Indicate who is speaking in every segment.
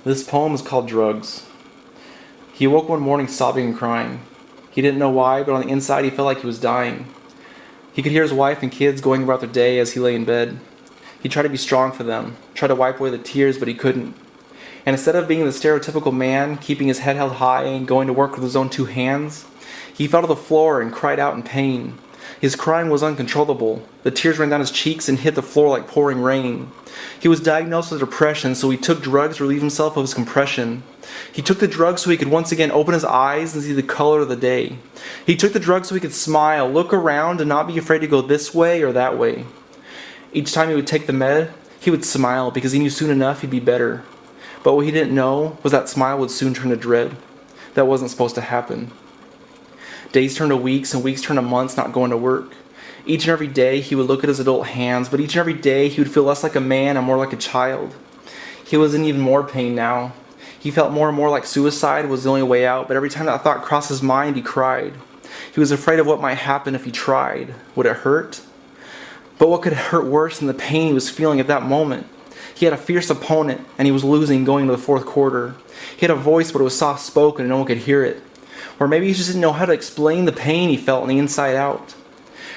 Speaker 1: This poem is called Drugs. He awoke one morning sobbing and crying. He didn't know why, but on the inside he felt like he was dying. He could hear his wife and kids going about their day as he lay in bed. He tried to be strong for them, tried to wipe away the tears, but he couldn't. And instead of being the stereotypical man, keeping his head held high and going to work with his own two hands, he fell to the floor and cried out in pain. His crying was uncontrollable. The tears ran down his cheeks and hit the floor like pouring rain. He was diagnosed with depression, so he took drugs to relieve himself of his compression. He took the drugs so he could once again open his eyes and see the color of the day. He took the drugs so he could smile, look around, and not be afraid to go this way or that way. Each time he would take the med, he would smile because he knew soon enough he'd be better. But what he didn't know was that smile would soon turn to dread. That wasn't supposed to happen. Days turned to weeks and weeks turned to months not going to work. Each and every day he would look at his adult hands, but each and every day he would feel less like a man and more like a child. He was in even more pain now. He felt more and more like suicide was the only way out, but every time that thought crossed his mind, he cried. He was afraid of what might happen if he tried. Would it hurt? But what could hurt worse than the pain he was feeling at that moment? He had a fierce opponent, and he was losing going into the fourth quarter. He had a voice, but it was soft-spoken and no one could hear it. Or maybe he just didn't know how to explain the pain he felt on the inside out.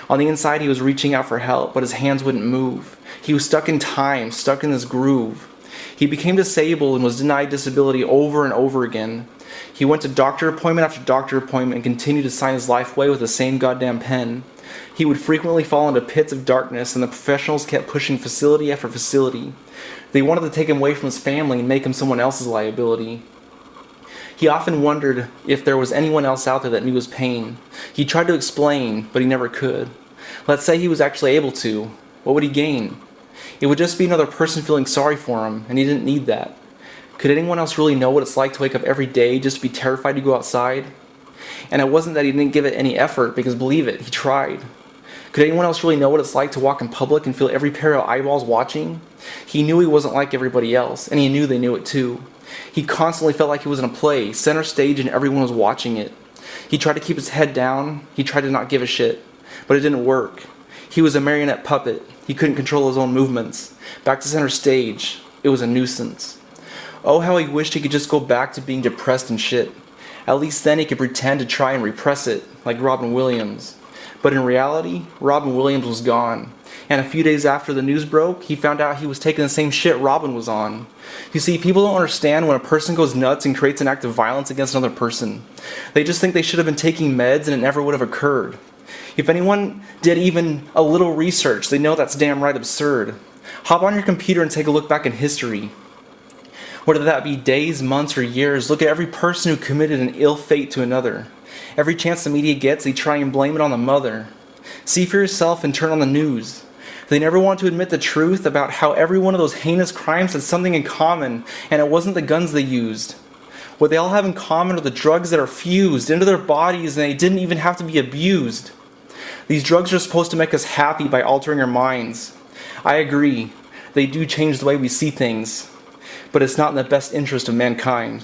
Speaker 1: On the inside, he was reaching out for help, but his hands wouldn't move. He was stuck in time, stuck in this groove. He became disabled and was denied disability over and over again. He went to doctor appointment after doctor appointment and continued to sign his life away with the same goddamn pen. He would frequently fall into pits of darkness, and the professionals kept pushing facility after facility. They wanted to take him away from his family and make him someone else's liability. He often wondered if there was anyone else out there that knew his pain. He tried to explain, but he never could. Let's say he was actually able to. What would he gain? It would just be another person feeling sorry for him, and he didn't need that. Could anyone else really know what it's like to wake up every day just to be terrified to go outside? And it wasn't that he didn't give it any effort, because believe it, he tried. Could anyone else really know what it's like to walk in public and feel every pair of eyeballs watching? He knew he wasn't like everybody else, and he knew they knew it too. He constantly felt like he was in a play, center stage, and everyone was watching it. He tried to keep his head down. He tried to not give a shit. But it didn't work. He was a marionette puppet. He couldn't control his own movements. Back to center stage. It was a nuisance. Oh, how he wished he could just go back to being depressed and shit. At least then he could pretend to try and repress it, like Robin Williams. But in reality, Robin Williams was gone. And a few days after the news broke, he found out he was taking the same shit Robin was on. You see, people don't understand when a person goes nuts and creates an act of violence against another person. They just think they should have been taking meds and it never would have occurred. If anyone did even a little research, they know that's damn right absurd. Hop on your computer and take a look back in history. Whether that be days, months, or years, look at every person who committed an ill fate to another. Every chance the media gets, they try and blame it on the mother. See for yourself and turn on the news. They never want to admit the truth about how every one of those heinous crimes had something in common, and it wasn't the guns they used. What they all have in common are the drugs that are fused into their bodies, and they didn't even have to be abused. These drugs are supposed to make us happy by altering our minds. I agree, they do change the way we see things, but it's not in the best interest of mankind.